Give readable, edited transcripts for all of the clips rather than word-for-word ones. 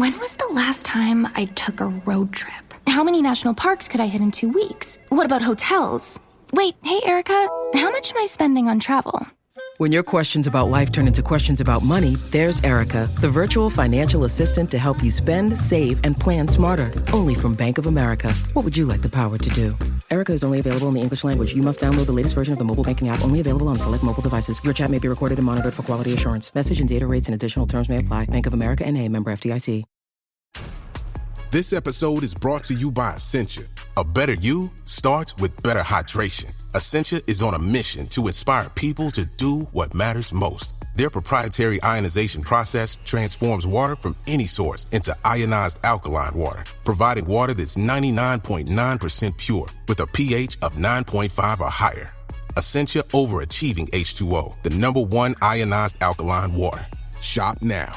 When was the last time I took a road trip? How many national parks could I hit in 2 weeks? What about hotels? Wait, hey, Erica, how much am I spending on travel? When your questions about life turn into questions about money, there's Erica, the virtual financial assistant to help you spend, save, and plan smarter. Only from Bank of America. What would you like the power to do? Erica is only available in the English language. You must download the latest version of the mobile banking app, only available on select mobile devices. Your chat may be recorded and monitored for quality assurance. Message and data rates and additional terms may apply. Bank of America N.A., member FDIC. This episode is brought to you by Essentia. A better you starts with better hydration. Essentia is on a mission to inspire people to do what matters most. Their proprietary ionization process transforms water from any source into ionized alkaline water, providing water that's 99.9% pure with a pH of 9.5 or higher. Essentia overachieving H2O, the #1 ionized alkaline water. Shop now.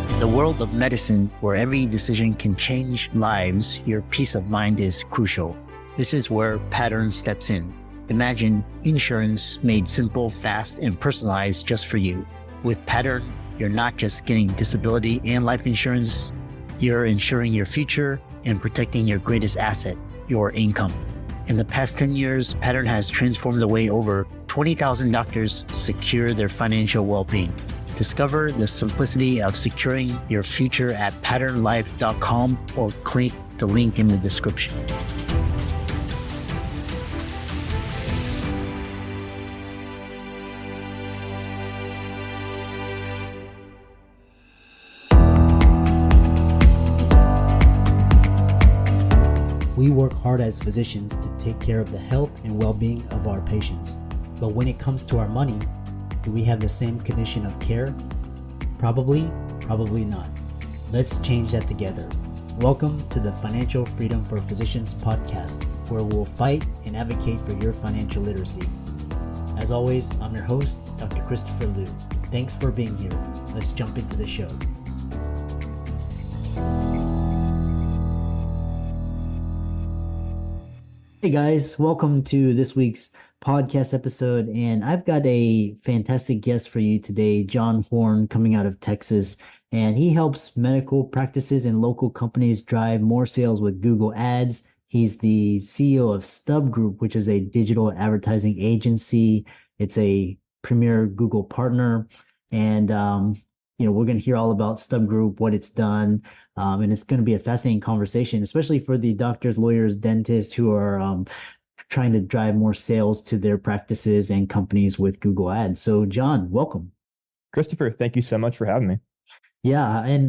In the world of medicine, where every decision can change lives, your peace of mind is crucial. This is where Pattern steps in. Imagine insurance made simple, fast, and personalized just for you. With Pattern, you're not just getting disability and life insurance, you're ensuring your future and protecting your greatest asset, your income. In the past 10 years, Pattern has transformed the way over 20,000 doctors secure their financial well-being. Discover the simplicity of securing your future at patternlife.com or click the link in the description. We work hard as physicians to take care of the health and well-being of our patients. But when it comes to our money, do we have the same condition of care? Probably not. Let's change that together. Welcome to the Financial Freedom for Physicians podcast, where we'll fight and advocate for your financial literacy. As always, I'm your host, Dr. Christopher Liu. Thanks for being here. Let's jump into the show. Hey guys, welcome to this week's podcast episode, and I've got a fantastic guest for you today, John Horn, coming out of Texas, and he helps medical practices and local companies drive more sales with Google Ads. He's the CEO of StubGroup, which is a digital advertising agency. It's a premier Google partner, and we're going to hear all about StubGroup, what it's done, and it's going to be a fascinating conversation, especially for the doctors, lawyers, dentists who are trying to drive more sales to their practices and companies with Google Ads. So John, welcome. Christopher, thank you so much for having me. Yeah. And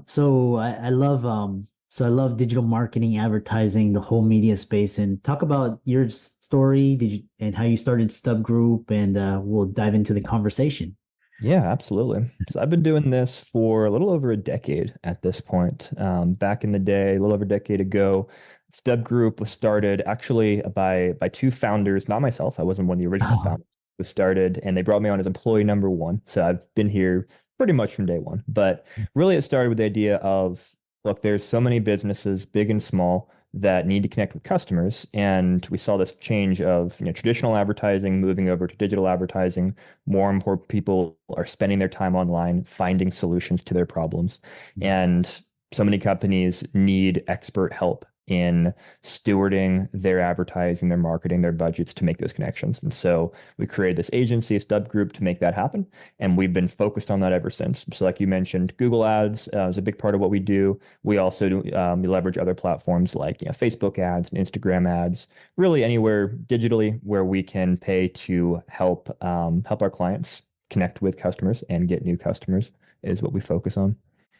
so I love digital marketing, advertising, the whole media space, and talk about your story and how you started StubGroup, and we'll dive into the conversation. Yeah, absolutely. So I've been doing this for a little over a decade at this point. Back in the day, a little over a decade ago, StubGroup was started actually by two founders, not myself. I wasn't one of the original founders. It was started, and they brought me on as employee number one. So I've been here pretty much from day one. But really, it started with the idea of, look, there's so many businesses, big and small, that need to connect with customers. And we saw this change of traditional advertising moving over to digital advertising. More and more people are spending their time online, finding solutions to their problems. And so many companies need expert help in stewarding their advertising, their marketing, their budgets to make those connections. And so we created this agency, StubGroup, to make that happen. And we've been focused on that ever since. So like you mentioned, Google Ads is a big part of what we do. We also do, we leverage other platforms like Facebook ads and Instagram ads, really anywhere digitally where we can pay to help our clients connect with customers and get new customers is what we focus on.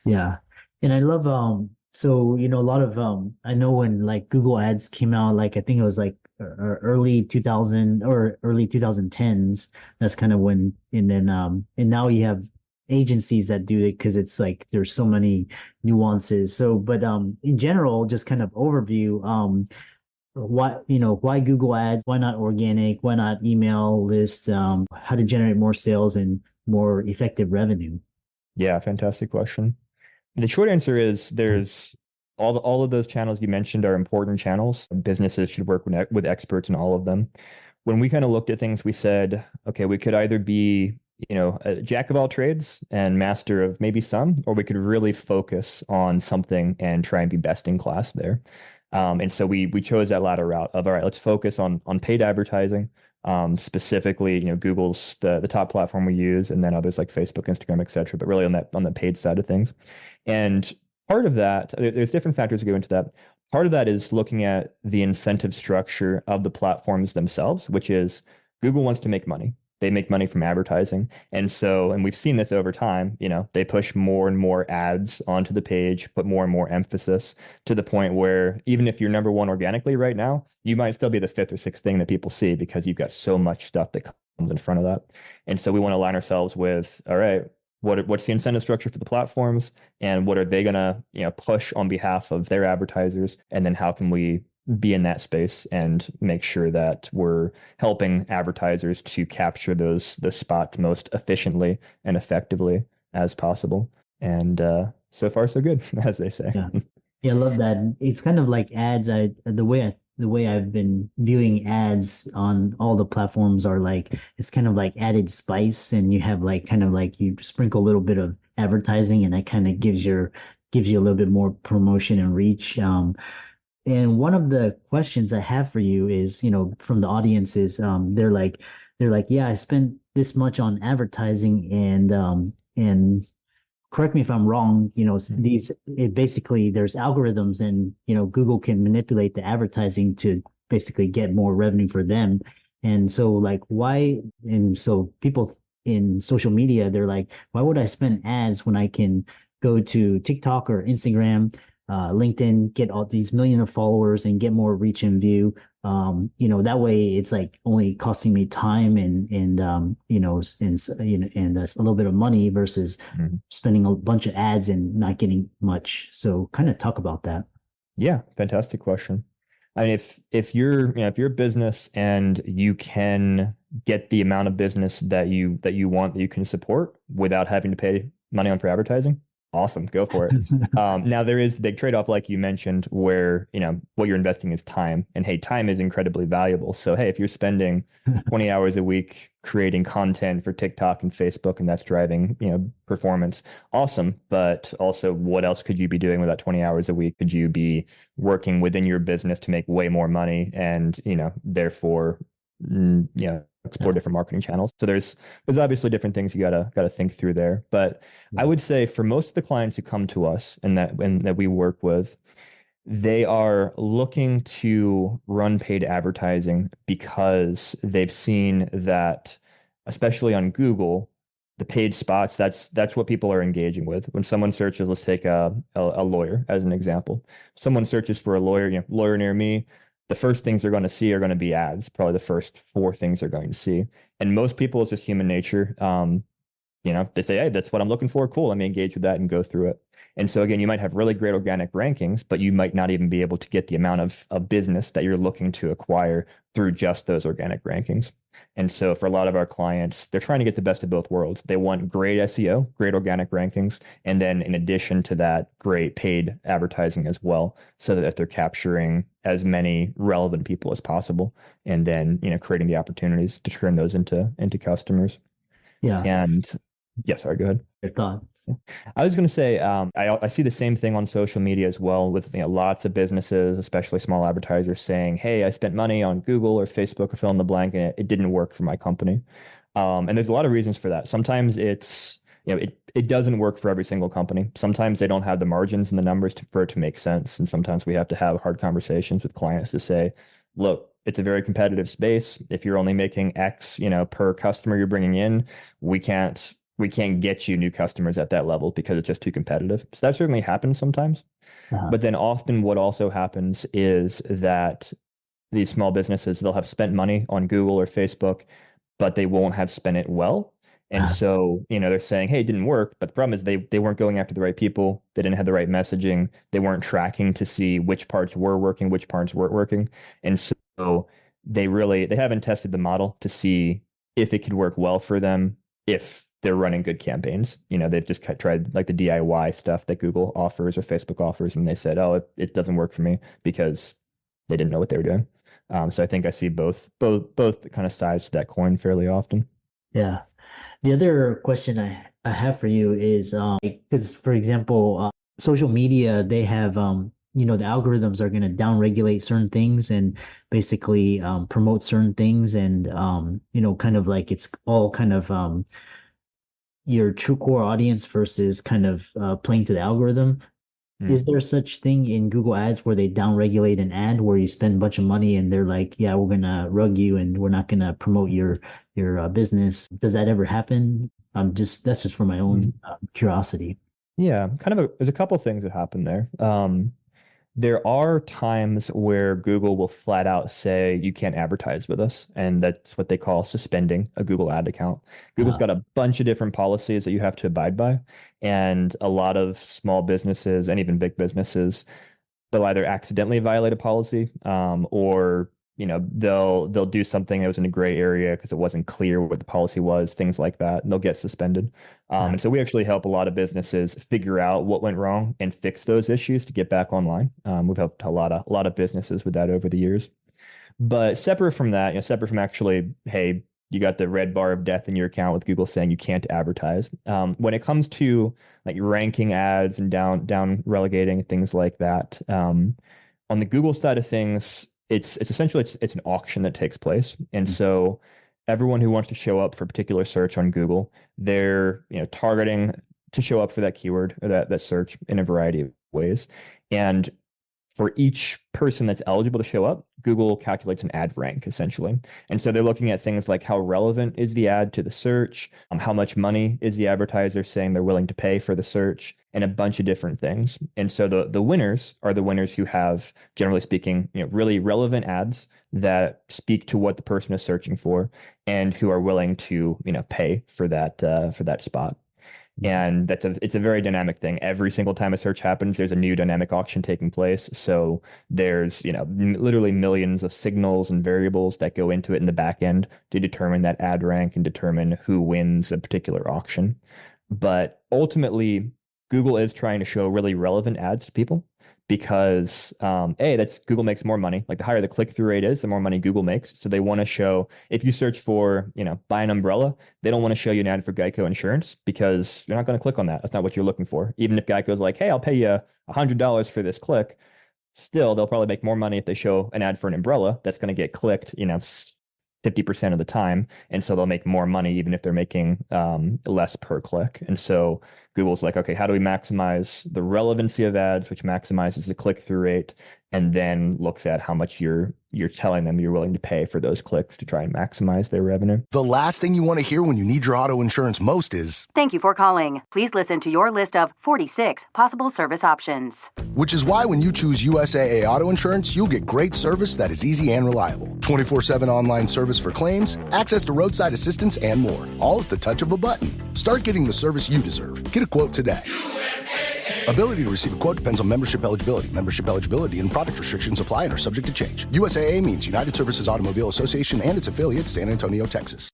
Yeah. And I love so, a lot of, I know when like Google Ads came out, like I think it was like early 2000 or early 2010s. That's kind of when, and then, and now you have agencies that do it because it's like there's so many nuances. So, but in general, just kind of overview, why Google Ads, why not organic, why not email lists, how to generate more sales and more effective revenue? Yeah, fantastic question. The short answer is there's all of those channels you mentioned are important channels. Businesses should work with experts in all of them. When we kind of looked at things, we said, okay, we could either be, a jack of all trades and master of maybe some, or we could really focus on something and try and be best in class there. And so we chose that latter route of, all right, let's focus on paid advertising. Specifically, Google's the top platform we use, and then others like Facebook, Instagram, et cetera, but really on the paid side of things. And part of that, there's different factors that go into that. Part of that is looking at the incentive structure of the platforms themselves, which is Google wants to make money. They make money from advertising. And we've seen this over time, they push more and more ads onto the page, put more and more emphasis to the point where even if you're number one organically right now, you might still be the fifth or sixth thing that people see because you've got so much stuff that comes in front of that. And so we want to align ourselves with, all right, what's the incentive structure for the platforms and what are they going to, push on behalf of their advertisers? And then how can we be in that space and make sure that we're helping advertisers to capture those spots most efficiently and effectively as possible. And so far so good, as they say. Yeah, I love that. It's kind of like ads. The way I've been viewing ads on all the platforms are like, it's kind of like added spice, and you have like kind of like you sprinkle a little bit of advertising, and that kind of gives you a little bit more promotion and reach. And one of the questions I have for you is, from the audience is, they're like, yeah, I spent this much on advertising, and correct me if I'm wrong, basically there's algorithms, and, Google can manipulate the advertising to basically get more revenue for them. And so like, why? And so people in social media, they're like, why would I spend ads when I can go to TikTok or Instagram, LinkedIn, get all these million of followers and get more reach and view? That way it's like only costing me time and a little bit of money versus spending a bunch of ads and not getting much. So kind of talk about that. Yeah, fantastic question. I mean, if you're a business and you can get the amount of business that you want, that you can support without having to pay money on for advertising, awesome, go for it. Now there is the big trade-off, like you mentioned, where what you're investing is time, and hey, time is incredibly valuable. So hey, if you're spending 20 hours a week creating content for TikTok and Facebook, and that's driving performance, awesome. But also, what else could you be doing with that 20 hours a week? Could you be working within your business to make way more money, and therefore explore different marketing channels? So there's obviously different things you gotta think through there. But I would say for most of the clients who come to us and that we work with, they are looking to run paid advertising because they've seen that, especially on Google, the paid spots, that's what people are engaging with. When someone searches, let's take a lawyer as an example. Someone searches for a lawyer, lawyer near me. The first things they're going to see are going to be ads, probably the first 4 things they're going to see. And most people, it's just human nature. They say, hey, that's what I'm looking for. Cool. Let me engage with that and go through it. And so again, you might have really great organic rankings, but you might not even be able to get the amount of business that you're looking to acquire through just those organic rankings. And so for a lot of our clients, they're trying to get the best of both worlds. They want great SEO, great organic rankings, and then in addition to that, great paid advertising as well, so that they're capturing as many relevant people as possible, and then creating the opportunities to turn those into customers. Yeah. And yeah, sorry, go ahead. Your thoughts? I was going to say, I see the same thing on social media as well, with lots of businesses, especially small advertisers, saying, hey, I spent money on Google or Facebook or fill in the blank, and it didn't work for my company. And there's a lot of reasons for that. Sometimes it's, it doesn't work for every single company. Sometimes they don't have the margins and the numbers for it to make sense. And sometimes we have to have hard conversations with clients to say, look, it's a very competitive space. If you're only making X, per customer you're bringing in, we can't get you new customers at that level because it's just too competitive. So that certainly happens sometimes. But then often what also happens is that these small businesses, they'll have spent money on Google or Facebook, but they won't have spent it well. And so, they're saying, hey, it didn't work. But the problem is they weren't going after the right people. They didn't have the right messaging. They weren't tracking to see which parts were working, which parts weren't working. And so they haven't tested the model to see if it could work well for them, if they're running good campaigns. They've just tried like the DIY stuff that Google offers or Facebook offers, and they said, oh, it doesn't work for me because they didn't know what they were doing. So I think I see both kind of sides to that coin fairly often. Yeah. The other question I have for you is because for example, social media, they have the algorithms are going to downregulate certain things and basically promote certain things and kind of like it's all kind of your true core audience versus kind of playing to the algorithm. Is there such thing in Google Ads where they downregulate an ad where you spend a bunch of money and they're like, yeah, we're gonna rug you and we're not gonna promote your business? Does that ever happen? That's just for my own curiosity. Yeah, there's a couple things that happen there. There are times where Google will flat out say you can't advertise with us, and that's what they call suspending a Google ad account. Google's got a bunch of different policies that you have to abide by, and a lot of small businesses and even big businesses, they'll either accidentally violate a policy, or they'll do something that was in a gray area because it wasn't clear what the policy was, things like that, and they'll get suspended. And so we actually help a lot of businesses figure out what went wrong and fix those issues to get back online. We've helped a lot of businesses with that over the years. But separate from that, separate from actually, hey, you got the red bar of death in your account with Google saying you can't advertise. When it comes to like ranking ads and down relegating things like that, on the Google side of things, it's essentially an auction that takes place. And so everyone who wants to show up for a particular search on Google, they're targeting to show up for that keyword or that search in a variety of ways. And for each person that's eligible to show up, Google calculates an ad rank essentially. And so they're looking at things like how relevant is the ad to the search, how much money is the advertiser saying they're willing to pay for the search, and a bunch of different things. And so the winners are the winners who have, generally speaking, really relevant ads that speak to what the person is searching for and who are willing to, pay for that spot. And it's a very dynamic thing. Every single time a search happens, there's a new dynamic auction taking place. So there's, literally millions of signals and variables that go into it in the back end to determine that ad rank and determine who wins a particular auction. But ultimately, Google is trying to show really relevant ads to people because that's Google makes more money. Like the higher the click-through rate is, the more money Google makes. So they want to show, if you search for, buy an umbrella, they don't want to show you an ad for Geico insurance because you're not going to click on that. That's not what you're looking for. Even if Geico's like, hey, I'll pay you $100 for this click, still they'll probably make more money if they show an ad for an umbrella that's going to get clicked, 50% of the time. And so they'll make more money even if they're making less per click. And so Google's like, okay, how do we maximize the relevancy of ads, which maximizes the click-through rate, and then looks at how much you're telling them you're willing to pay for those clicks to try and maximize their revenue. The last thing you want to hear when you need your auto insurance most is, "Thank you for calling. Please listen to your list of 46 possible service options." Which is why when you choose USAA Auto Insurance, you'll get great service that is easy and reliable. 24/7 online service for claims, access to roadside assistance, and more. All at the touch of a button. Start getting the service you deserve. Get a quote today. Ability to receive a quote depends on membership eligibility. Membership eligibility and product restrictions apply and are subject to change. USAA means United Services Automobile Association and its affiliates, San Antonio, Texas.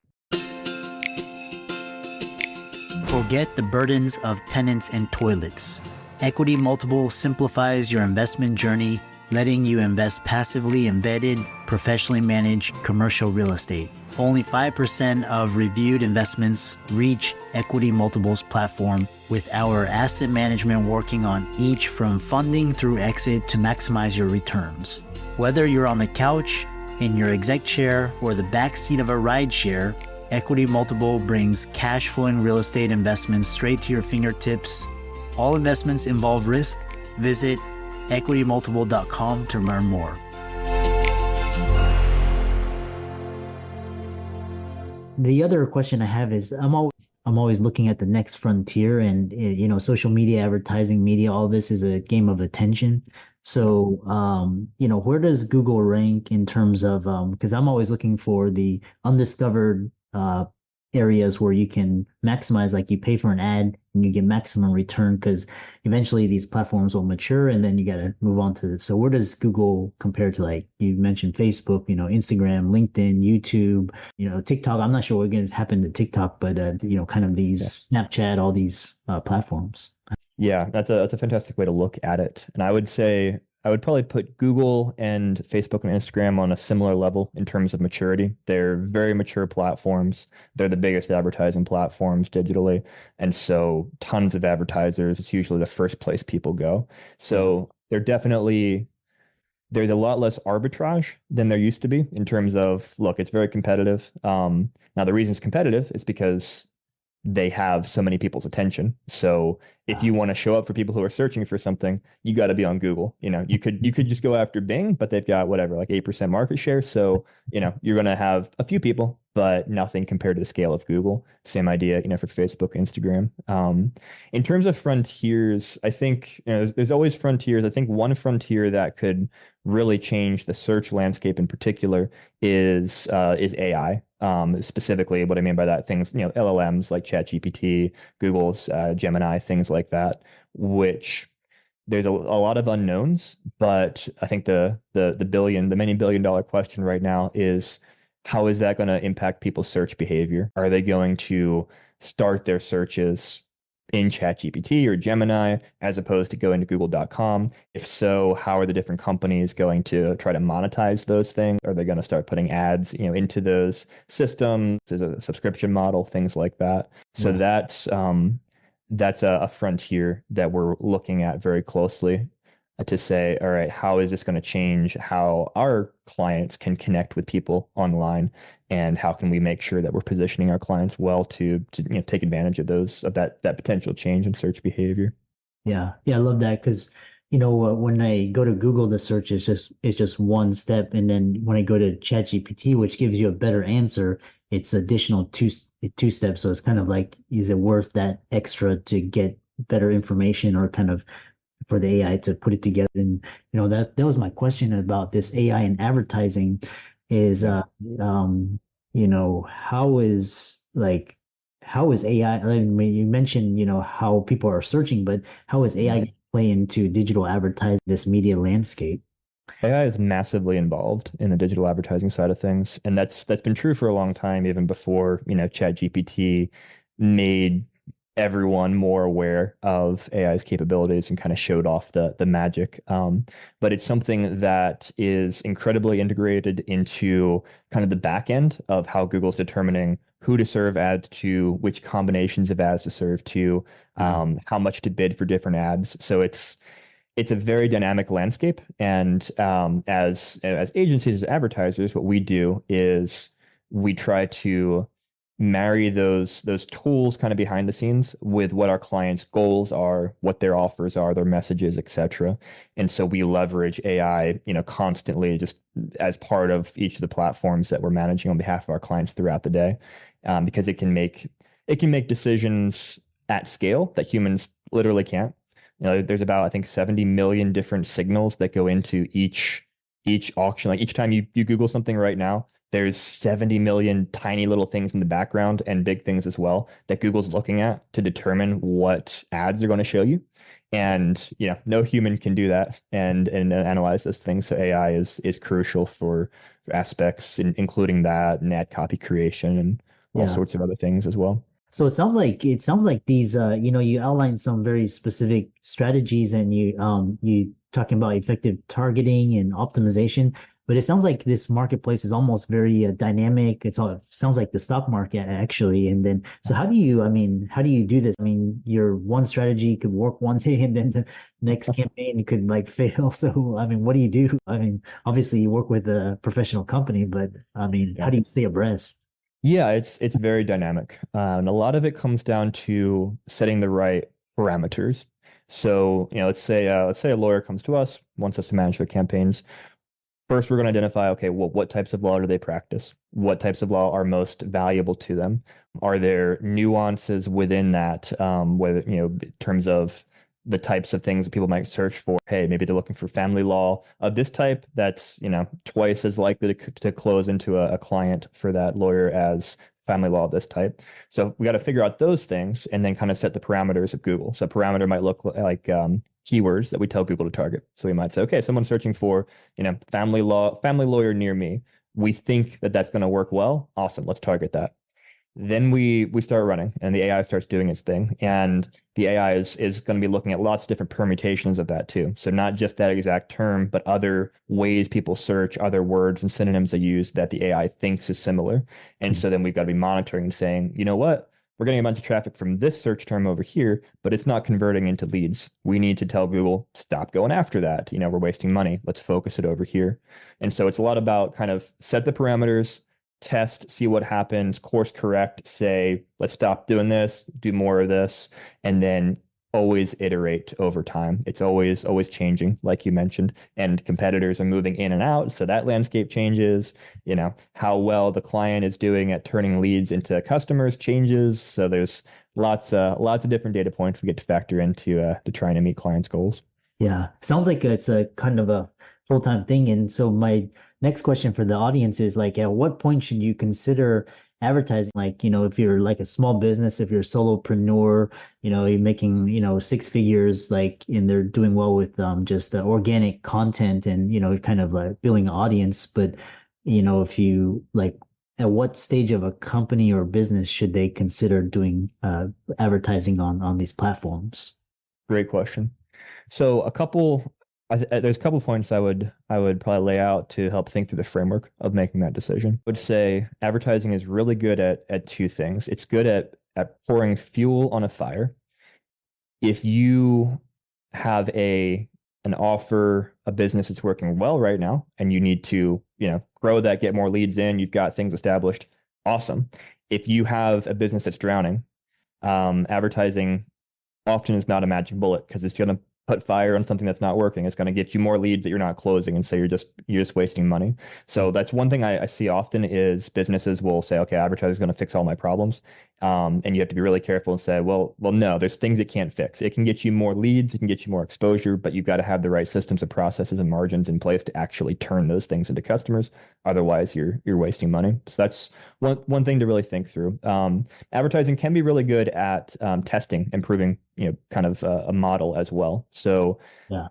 Forget the burdens of tenants and toilets. Equity Multiple simplifies your investment journey, letting you invest passively in vetted, professionally managed commercial real estate. Only 5% of reviewed investments reach Equity Multiple's platform, with our asset management working on each from funding through exit to maximize your returns. Whether you're on the couch, in your exec chair, or the backseat of a rideshare, Equity Multiple brings cash flowing real estate investments straight to your fingertips. All investments involve risk. Visit equitymultiple.com to learn more. The other question I have is I'm always looking at the next frontier, and social media, advertising, media, all this is a game of attention. So where does Google rank in terms of because I'm always looking for the undiscovered areas where you can maximize, like you pay for an ad and you get maximum return because eventually these platforms will mature and then you got to move on to. So where does Google compare to, like you mentioned, Facebook, Instagram, LinkedIn, YouTube, TikTok? I'm not sure what's going to happen to TikTok, but kind of these Snapchat, all these platforms. Yeah, that's a fantastic way to look at it. And I would say I would probably put Google and Facebook and Instagram on a similar level in terms of maturity. They're very mature platforms. They're the biggest advertising platforms digitally. And so tons of advertisers, it's usually the first place people go. So there's a lot less arbitrage than there used to be in terms of, look, it's very competitive. Now the reason it's competitive is because they have so many people's attention. So if you want to show up for people who are searching for something, you got to be on Google. You could just go after Bing, but they've got whatever, like 8% market share. So, you're going to have a few people, but nothing compared to the scale of Google. Same idea, for Facebook, Instagram. In terms of frontiers, I think, there's always frontiers. I think one frontier that could really change the search landscape in particular is AI. Specifically, what I mean by that, things, LLMs like ChatGPT, Google's Gemini, things like that, which there's a lot of unknowns. But I think the many billion-dollar question right now is, how is that going to impact people's search behavior? Are they going to start their searches in ChatGPT or Gemini as opposed to going to google.com? If so, how are the different companies going to try to monetize those things? Are they going to start putting ads, into those systems as a subscription model, things like that? So that's a frontier that we're looking at very closely to say, all right, how is this going to change how our clients can connect with people online, and how can we make sure that we're positioning our clients well to take advantage of that potential change in search behavior? Yeah, I love that because when I go to Google, the search is just one step, and then when I go to ChatGPT, which gives you a better answer, it's additional two steps. So it's kind of like, is it worth that extra to get better information, or kind of for the AI to put it together? And that was my question about this AI and advertising is how is AI, I mean, you mentioned how people are searching, but how is AI going to play into digital advertising, this media landscape? AI is massively involved in the digital advertising side of things, and that's been true for a long time, even before ChatGPT made everyone more aware of AI's capabilities and kind of showed off the magic. But it's something that is incredibly integrated into kind of the back end of how Google's determining who to serve ads to, which combinations of ads to serve to, how much to bid for different ads. So it's a very dynamic landscape. And as agencies, as advertisers, what we do is we try to marry those tools kind of behind the scenes with what our clients' goals are, what their offers are, their messages, etc. And so we leverage AI, constantly, just as part of each of the platforms that we're managing on behalf of our clients throughout the day, because it can make decisions at scale that humans literally can't. There's about, I think, 70 million different signals that go into each auction. Like each time you Google something right now, there's 70 million tiny little things in the background, and big things as well, that Google's looking at to determine what ads they're going to show you. And no human can do that and analyze those things. So AI is crucial for aspects, including that, and ad copy creation and all sorts of other things as well. So it sounds like these you outlined some very specific strategies, and you talking about effective targeting and optimization. But it sounds like this marketplace is almost very dynamic. It sounds like the stock market, actually. And then, so how do you do this? I mean, your one strategy could work one day, and then the next campaign could fail. So, I mean, what do you do? I mean, obviously you work with a professional company, but I mean, how do you stay abreast? Yeah, it's very dynamic. And a lot of it comes down to setting the right parameters. So, let's say a lawyer comes to us, wants us to manage their campaigns. First, we're going to identify, okay, well, what types of law do they practice? What types of law are most valuable to them? Are there nuances within that, whether, in terms of the types of things that people might search for? Hey, maybe they're looking for family law of this type that's, twice as likely to close into a client for that lawyer as family law of this type. So we got to figure out those things and then kind of set the parameters of Google. So a parameter might look like keywords that we tell Google to target. So we might say, okay, someone's searching for, family lawyer near me. We think that that's going to work well. Awesome. Let's target that. Then we start running and the AI starts doing its thing. And the AI is going to be looking at lots of different permutations of that too. So not just that exact term, but other ways people search, other words and synonyms they use that the AI thinks is similar. And so then we've got to be monitoring and saying, you know what? We're getting a bunch of traffic from this search term over here, but it's not converting into leads. We need to tell Google, stop going after that. We're wasting money. Let's focus it over here. And so it's a lot about kind of set the parameters, test, see what happens, course correct, say, let's stop doing this, do more of this, and then always iterate over time. It's always changing, like you mentioned, and competitors are moving in and out. So that landscape changes, how well the client is doing at turning leads into customers changes. So there's lots of different data points we get to factor into to trying to meet clients' goals. Yeah. Sounds like it's a kind of a full-time thing. And so my next question for the audience is like, at what point should you consider advertising? Like, if you're like a small business, if you're a solopreneur, you're making, 6 figures, like, and they're doing well with just organic content and, kind of like building an audience. But, if you like, at what stage of a company or business should they consider doing advertising on these platforms? Great question. So there's a couple points I would probably lay out to help think through the framework of making that decision. I would say advertising is really good at two things. It's good at pouring fuel on a fire. If you have an offer, a business that's working well right now, and you need to, grow that, get more leads in, you've got things established, awesome. If you have a business that's drowning, advertising often is not a magic bullet because it's going to put fire on something that's not working. It's going to get you more leads that you're not closing, and so you're just wasting money. So that's one thing I see often is businesses will say, okay, advertising is going to fix all my problems. And you have to be really careful and say, well, no, there's things it can't fix. It can get you more leads, it can get you more exposure, but you've got to have the right systems and processes and margins in place to actually turn those things into customers. Otherwise, you're wasting money. So that's one thing to really think through. Advertising can be really good at testing, improving, kind of a model as well. So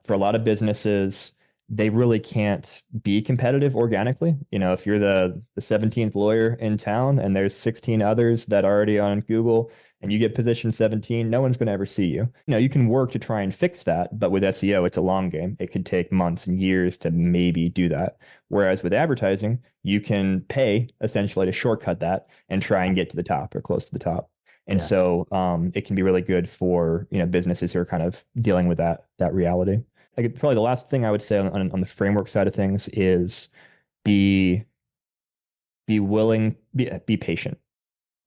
for a lot of businesses, they really can't be competitive organically. If you're the 17th lawyer in town and there's 16 others that are already on Google and you get position 17, no one's going to ever see you. You can work to try and fix that, but with SEO, it's a long game. It could take months and years to maybe do that. Whereas with advertising, you can pay essentially to shortcut that and try and get to the top or close to the top. And so it can be really good for, businesses who are kind of dealing with that reality. Probably the last thing I would say on the framework side of things is be patient.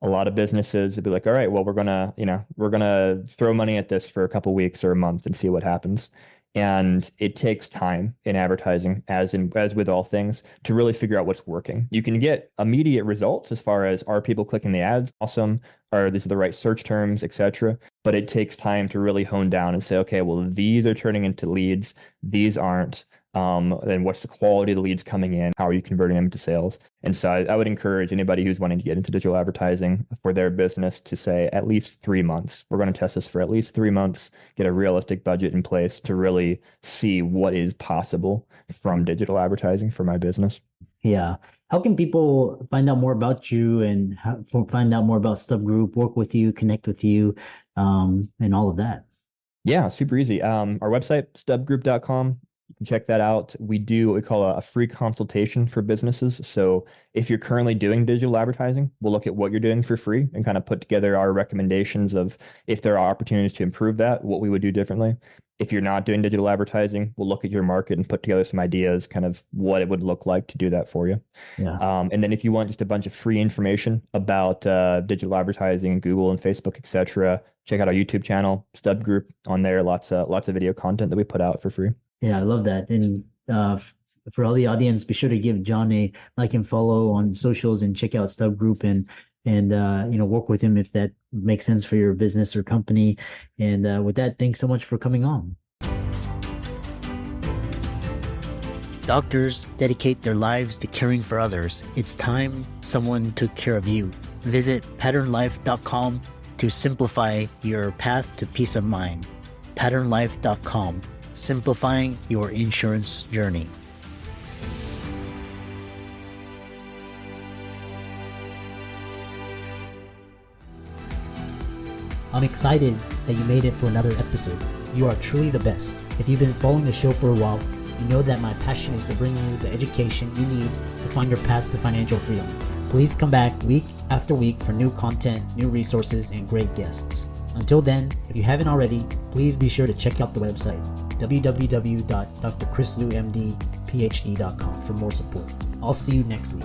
A lot of businesses would be like, all right, well, we're gonna throw money at this for a couple weeks or a month and see what happens. And it takes time in advertising, as with all things, to really figure out what's working. You can get immediate results as far as, are people clicking the ads? Awesome. Are these the right search terms, etc. But it takes time to really hone down and say, okay, well, these are turning into leads, these aren't. Then what's the quality of the leads coming in? How are you converting them to sales? And so I would encourage anybody who's wanting to get into digital advertising for their business to say at least 3 months. We're going to test this for at least 3 months, get a realistic budget in place to really see what is possible from digital advertising for my business. Yeah. How can people find out more about you and find out more about StubGroup, work with you, connect with you, and all of that? Yeah, super easy. Our website, StubGroup.com. You can check that out. We do what we call a free consultation for businesses. So if you're currently doing digital advertising, we'll look at what you're doing for free and kind of put together our recommendations of if there are opportunities to improve that, what we would do differently. If you're not doing digital advertising, we'll look at your market and put together some ideas, kind of what it would look like to do that for you. Yeah. And then if you want just a bunch of free information about digital advertising, Google and Facebook, etc., check out our YouTube channel, StubGroup. On there, lots of video content that we put out for free. Yeah, I love that. And for all the audience, be sure to give John a like and follow on socials and check out StubGroup and work with him if that makes sense for your business or company. And with that, thanks so much for coming on. Doctors dedicate their lives to caring for others. It's time someone took care of you. Visit patternlife.com to simplify your path to peace of mind. Patternlife.com, simplifying your insurance journey. I'm excited that you made it for another episode. You are truly the best. If you've been following the show for a while, you know that my passion is to bring you the education you need to find your path to financial freedom. Please come back week after week for new content, new resources, and great guests. Until then, if you haven't already, please be sure to check out the website, www.drchrislumdphd.com for more support. I'll see you next week.